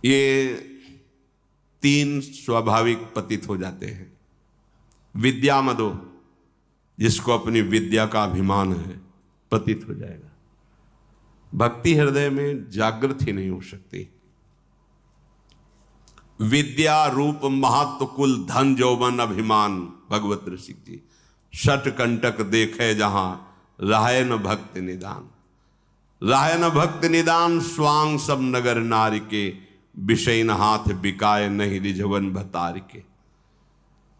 ये तीन स्वाभाविक पतित हो जाते हैं। विद्या मदो, जिसको अपनी विद्या का अभिमान है, पतित हो जाएगा। भक्ति हृदय में जागृत ही नहीं हो सकती। विद्या रूप महत्व कुल धन जौवन अभिमान, भगवत ऋषिक जी। शठ कंटक देखे जहां राय न भक्त निदान, राय न भक्त निदान। स्वांग सब नगर नारी के, विषय न हाथ बिकाए नहीं रिझवन भतार के।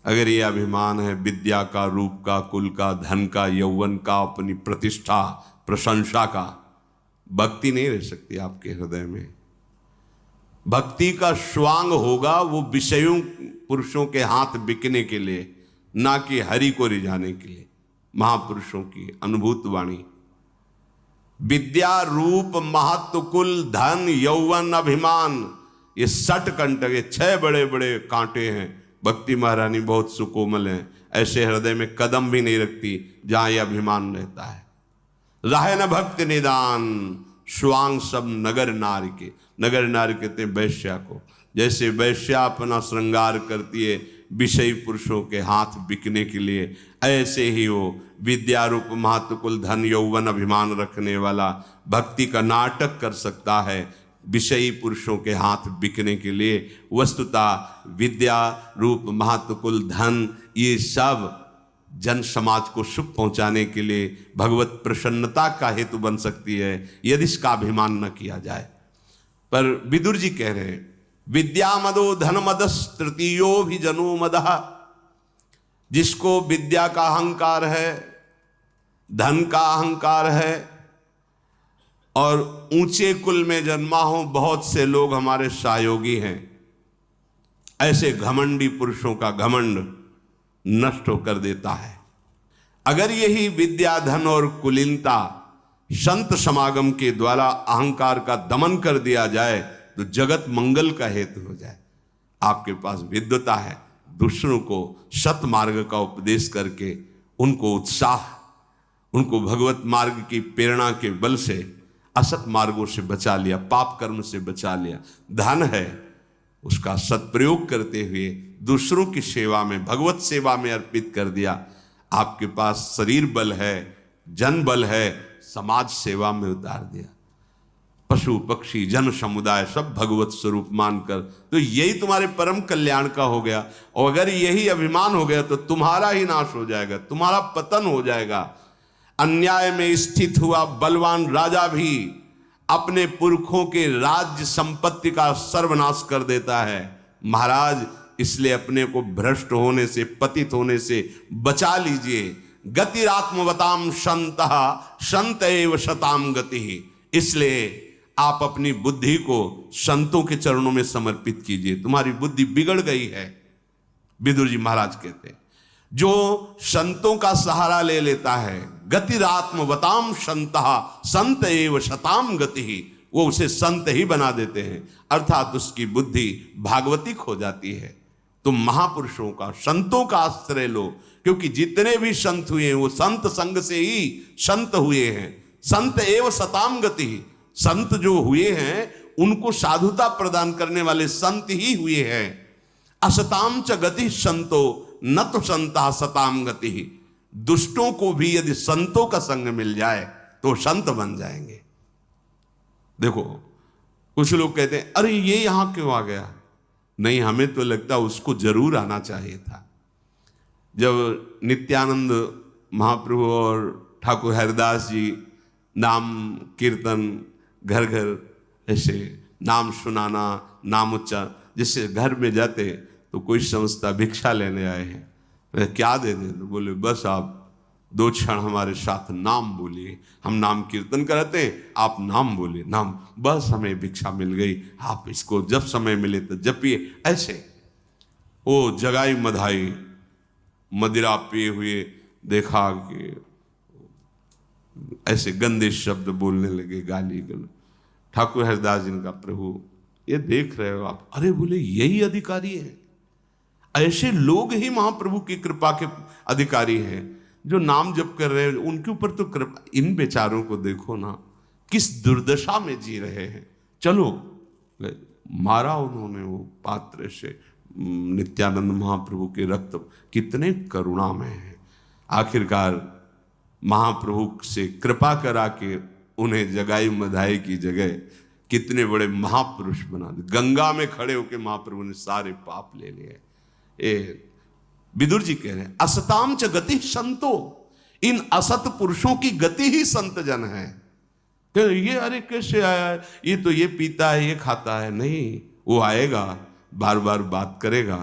अगर ये अभिमान है विद्या का, रूप का, कुल का, धन का, यौवन का, अपनी प्रतिष्ठा प्रशंसा का, भक्ति नहीं रह सकती आपके हृदय में। भक्ति का स्वांग होगा वो विषयों पुरुषों के हाथ बिकने के लिए, ना कि हरि को रिझाने के लिए। महापुरुषों की अनुभूत वाणी। विद्या रूप महत्व कुल धन यौवन अभिमान, ये 60 कंटक, ये 6 बड़े बड़े कांटे हैं। भक्ति महारानी बहुत सुकोमल है, ऐसे हृदय में कदम भी नहीं रखती जहां यह अभिमान रहता है। राह न भक्त निदान, स्वांग सब नगर नारी के। नगर नारी कहते हैं वैश्या को। जैसे वैश्या अपना श्रृंगार करती है विषयी पुरुषों के हाथ बिकने के लिए, ऐसे ही वो विद्या रूप महत्व कुल धन यौवन अभिमान रखने वाला भक्ति का नाटक कर सकता है विषयी पुरुषों के हाथ बिकने के लिए। वस्तुतः विद्या रूप महत्व कुल धन, ये सब जन समाज को सुख पहुंचाने के लिए भगवत प्रसन्नता का हेतु बन सकती है, यदि इसका अभिमान न किया जाए। पर विदुर जी कह रहे हैं विद्या मदो धन मदस तृतीयो भी जनो मदः। जिसको विद्या का अहंकार है, धन का अहंकार है, और ऊंचे कुल में जन्मा हो, बहुत से लोग हमारे सहयोगी हैं, ऐसे घमंडी पुरुषों का घमंड नष्ट होकर देता है। अगर यही विद्या धन और कुलीनता संत समागम के द्वारा अहंकार का दमन कर दिया जाए तो जगत मंगल का हेतु हो जाए। आपके पास विद्वता है, दूसरों को सत मार्ग का उपदेश करके उनको उत्साह, उनको भगवत मार्ग की प्रेरणा के बल से असत मार्गों से बचा लिया, पाप कर्म से बचा लिया। धन है, उसका सत्प्रयोग करते हुए दूसरों की सेवा में, भगवत सेवा में अर्पित कर दिया। आपके पास शरीर बल है, जन बल है, समाज सेवा में उतार दिया। पशु पक्षी जन समुदाय सब भगवत स्वरूप मानकर, तो यही तुम्हारे परम कल्याण का हो गया। और अगर यही अभिमान हो गया तो तुम्हारा ही नाश हो जाएगा, तुम्हारा पतन हो जाएगा। अन्याय में स्थित हुआ बलवान राजा भी अपने पुरखों के राज्य संपत्ति का सर्वनाश कर देता है। महाराज, इसलिए अपने को भ्रष्ट होने से, पतित होने से बचा लीजिए। गतिरात्मवताम संतः संत एव शताम गति। इसलिए आप अपनी बुद्धि को संतों के चरणों में समर्पित कीजिए। तुम्हारी बुद्धि बिगड़ गई है। विदुर जी महाराज कहते हैं जो संतों का सहारा ले लेता है, गतिरात्मवताम संतः संत एव शताम गति, वो उसे संत ही बना देते हैं, अर्थात उसकी बुद्धि भागवतिक हो जाती है। तुम महापुरुषों का, संतों का आश्रय लो, क्योंकि जितने भी संत हुए हैं वो संत संग से ही संत हुए हैं। संत एव शताम गति, संत जो हुए हैं उनको साधुता प्रदान करने वाले संत ही हुए हैं। असताम च गति संतो न तो संता सताम गति। दुष्टों को भी यदि संतों का संग मिल जाए तो संत बन जाएंगे। देखो, कुछ लोग कहते हैं अरे ये यहां क्यों आ गया? नहीं, हमें तो लगता उसको जरूर आना चाहिए था। जब नित्यानंद महाप्रभु और ठाकुर हरिदास जी नाम कीर्तन, घर घर ऐसे नाम सुनाना, नाम उच्चारण, जिससे घर में जाते तो कोई समझता भिक्षा लेने आए हैं, क्या दे दे? तो बोले बस आप 2 क्षण हमारे साथ नाम बोलिए, हम नाम कीर्तन करते हैं, आप नाम बोलिए, नाम, बस हमें भिक्षा मिल गई, आप इसको जब समय मिले तो जपिए। ऐसे वो जगाई मधाई मदिरा पिए हुए देखा कि ऐसे गंदे शब्द बोलने लगे, गाली गलौज। ठाकुर हरिदास जी ने कहा प्रभु ये देख रहे हो आप? अरे बोले यही अधिकारी है, ऐसे लोग ही महाप्रभु की कृपा के अधिकारी हैं जो नाम जप कर रहे हैं। उनके ऊपर तो कृपा, इन बेचारों को देखो ना किस दुर्दशा में जी रहे हैं। चलो मारा उन्होंने वो पात्र से। नित्यानंद महाप्रभु के रक्त कितने करुणामय हैं। आखिरकार महाप्रभु से कृपा करा के उन्हें जगाई मधाई की जगह कितने बड़े महापुरुष बना दे। गंगा में खड़े होकर महाप्रभु ने सारे पाप ले लिए। विदुर जी कह रहे हैं असताम च गति संतो, इन असत पुरुषों की गति ही संत जन है। तो ये अरे कैसे आया, ये तो ये पीता है, ये खाता है। नहीं, वो आएगा, बार बार बात करेगा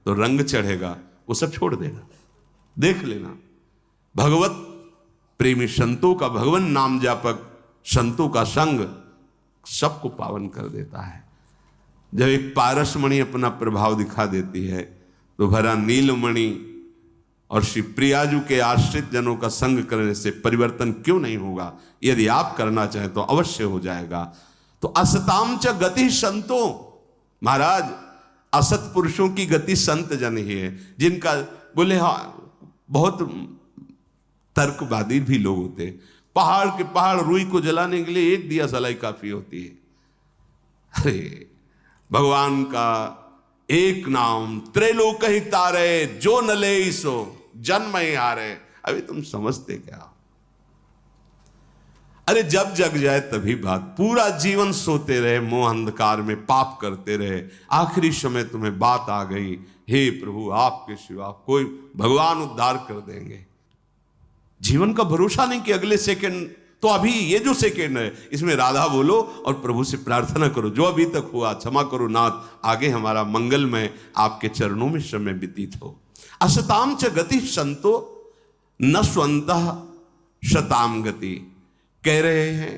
तो रंग चढ़ेगा, वो सब छोड़ देगा। देख लेना, भगवत प्रेमी संतों का, भगवान नाम जापक संतों का संग सबको पावन कर देता है। जब एक पारसमणि अपना प्रभाव दिखा देती है तो भरा नीलमणि और श्री प्रियाजू के आश्रित जनों का संग करने से परिवर्तन क्यों नहीं होगा? यदि आप करना चाहें तो अवश्य हो जाएगा। तो असताम च गति संतो, महाराज असत पुरुषों की गति संत जन ही है। जिनका बोले हाँ, बहुत तर्कवादी भी लोग होते हैं। पहाड़ के पहाड़ रुई को जलाने के लिए एक दिया जलाई काफी होती है। अरे भगवान का एक नाम त्रैलोक ही तारे, जो न ले सो जन्म ही हारे। अभी तुम समझते क्या? अरे जब जग जाए तभी बात। पूरा जीवन सोते रहे, मोह अंधकार में पाप करते रहे, आखिरी समय तुम्हें बात आ गई, हे प्रभु आपके सिवा कोई, भगवान उद्धार कर देंगे। जीवन का भरोसा नहीं कि अगले सेकंड, तो अभी ये जो सेकंड है इसमें राधा बोलो और प्रभु से प्रार्थना करो, जो अभी तक हुआ क्षमा करो नाथ, आगे हमारा मंगलमय आपके चरणों में समय व्यतीत हो। असताम च गति संतो न स्वंतः शताम गति। कह रहे हैं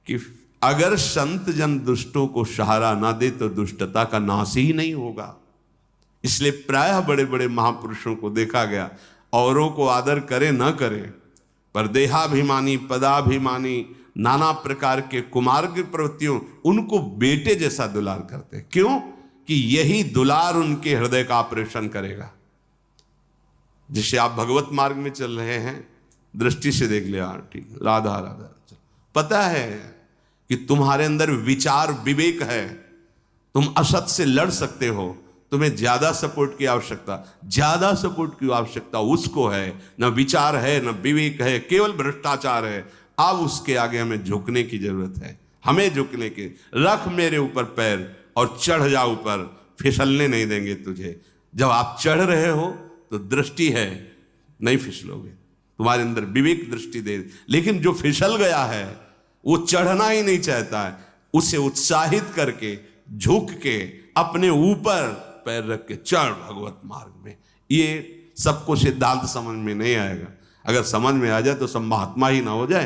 कि अगर संत जन दुष्टों को सहारा ना दे तो दुष्टता का नाश ही नहीं होगा। इसलिए प्रायः बड़े बड़े महापुरुषों को देखा गया, औरों को आदर करे न करे, पर देहाभिमानी, पदाभिमानी, नाना प्रकार के कुमार्ग प्रवृत्तियों, उनको बेटे जैसा दुलार करते। क्यों? कि यही दुलार उनके हृदय का ऑपरेशन करेगा। जिसे आप भगवत मार्ग में चल रहे हैं, दृष्टि से देख लिया, ठीक, राधा राधा, पता है कि तुम्हारे अंदर विचार विवेक है, तुम असत से लड़ सकते हो, तुम्हें ज्यादा सपोर्ट की आवश्यकता, ज्यादा सपोर्ट की आवश्यकता उसको है, न विचार है न विवेक है, केवल भ्रष्टाचार है। अब उसके आगे हमें झुकने की जरूरत है, हमें झुकने की। रख मेरे ऊपर पैर और चढ़ जा ऊपर, फिसलने नहीं देंगे तुझे। जब आप चढ़ रहे हो तो दृष्टि है, नहीं फिसलोगे, तुम्हारे अंदर विवेक दृष्टि दे। लेकिन जो फिसल गया है वो चढ़ना ही नहीं चाहता है, उसे उत्साहित करके, झुक के, अपने ऊपर पैर रख के चढ़ भगवत मार्ग में। ये सबको सिद्धांत समझ में नहीं आएगा। अगर समझ में आ जाए तो सब महात्मा ही ना हो जाए।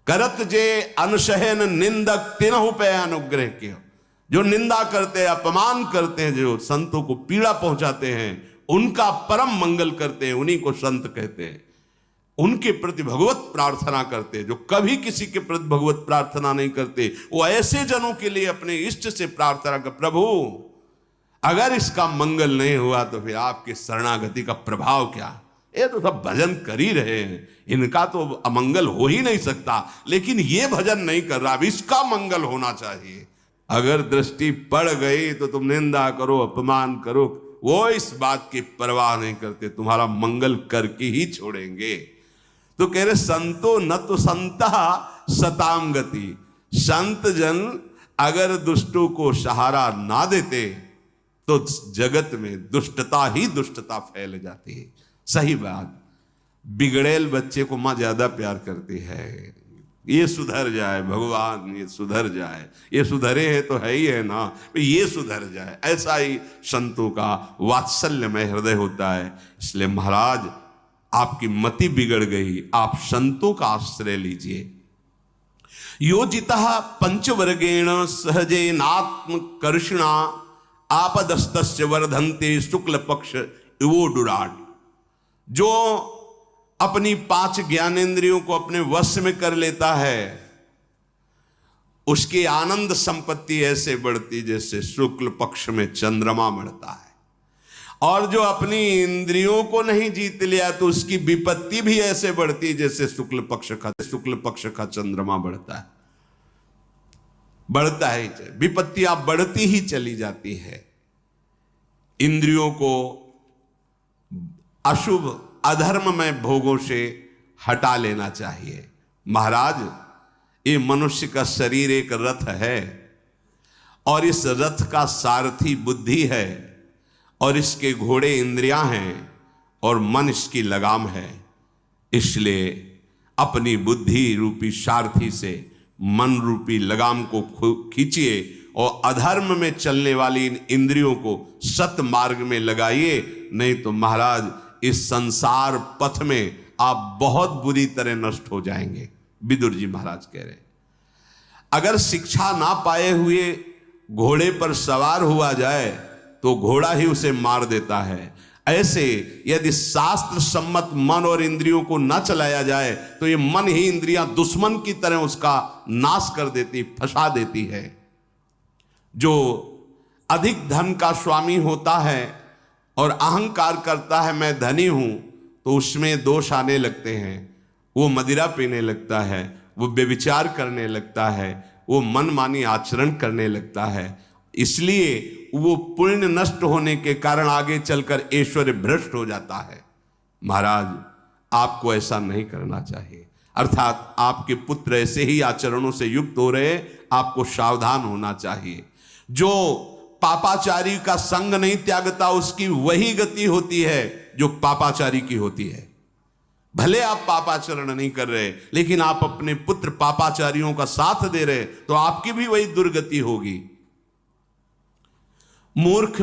करत जे अनशहन निंदक तिनहु पे अनुग्रह किया। जो निंदा करते हैं, अपमान करते हैं, जो संतों को पीड़ा पहुंचाते हैं, उनका परम मंगल करते हैं, उन्हीं को संत कहते हैं। उनके प्रति भगवत प्रार्थना करते हैं। जो कभी किसी के प्रति भगवत प्रार्थना नहीं करते, वो ऐसे जनों के लिए अपने इष्ट से प्रार्थना कर, प्रभु अगर इसका मंगल नहीं हुआ तो फिर आपकी शरणागति का प्रभाव क्या? ये तो सब भजन कर ही रहे हैं, इनका तो अमंगल हो ही नहीं सकता, लेकिन ये भजन नहीं कर रहा, अब इसका मंगल होना चाहिए। अगर दृष्टि पड़ गई तो तुम निंदा करो, अपमान करो, वो इस बात की परवाह नहीं करते, तुम्हारा मंगल करके ही छोड़ेंगे। तो कह रहे संतो न तो संता सताम गति। संत जन अगर दुष्टों को सहारा ना देते तो जगत में दुष्टता ही दुष्टता फैल जाती है। सही बात, बिगड़ेल बच्चे को माँ ज्यादा प्यार करती है। ये सुधर जाए भगवान, ये सुधर जाए, ये सुधरे है तो है ही है ना, ये सुधर जाए, ऐसा ही संतों का वात्सल्यमय हृदय होता है। इसलिए महाराज आपकी मति बिगड़ गई, आप संतों का आश्रय लीजिए। योजिता पंचवर्गेण सहजेनात्म कर्षिणा आपदस्तस्य वर्धन्ते शुक्ल पक्ष इवो डुराट। जो अपनी 5 ज्ञानेंद्रियों को अपने वश में कर लेता है, उसकी आनंद संपत्ति ऐसे बढ़ती जैसे शुक्ल पक्ष में चंद्रमा बढ़ता है। और जो अपनी इंद्रियों को नहीं जीत लिया तो उसकी विपत्ति भी ऐसे बढ़ती जैसे शुक्ल पक्ष का चंद्रमा बढ़ता है। बढ़ता है, विपत्तियां बढ़ती ही चली जाती है। इंद्रियों को अशुभ अधर्ममय भोगों से हटा लेना चाहिए। महाराज, ये मनुष्य का शरीर एक रथ है और इस रथ का सारथी बुद्धि है और इसके घोड़े इंद्रियां हैं और मन इसकी लगाम है। इसलिए अपनी बुद्धि रूपी सारथी से मन रूपी लगाम को खींचिए और अधर्म में चलने वाली इन इंद्रियों को सत मार्ग में लगाइए, नहीं तो महाराज इस संसार पथ में आप बहुत बुरी तरह नष्ट हो जाएंगे। विदुर जी महाराज कह रहे, अगर शिक्षा ना पाए हुए घोड़े पर सवार हुआ जाए तो घोड़ा ही उसे मार देता है। ऐसे यदि शास्त्र सम्मत मन और इंद्रियों को ना चलाया जाए तो ये मन ही इंद्रियां दुश्मन की तरह उसका नाश कर देती, फंसा देती है। जो अधिक धन का स्वामी होता है और अहंकार करता है मैं धनी हूं, तो उसमें दोष आने लगते हैं। वो मदिरा पीने लगता है, वो व्यभिचार करने लगता है, वो मनमानी आचरण करने लगता है। इसलिए वो पुण्य नष्ट होने के कारण आगे चलकर ऐश्वर्य भ्रष्ट हो जाता है। महाराज, आपको ऐसा नहीं करना चाहिए। अर्थात आपके पुत्र ऐसे ही आचरणों से युक्त हो रहे, आपको सावधान होना चाहिए। जो पापाचारी का संग नहीं त्यागता उसकी वही गति होती है जो पापाचारी की होती है। भले आप पापाचरण नहीं कर रहे, लेकिन आप अपने पुत्र पापाचारियों का साथ दे रहे, तो आपकी भी वही दुर्गति होगी। मूर्ख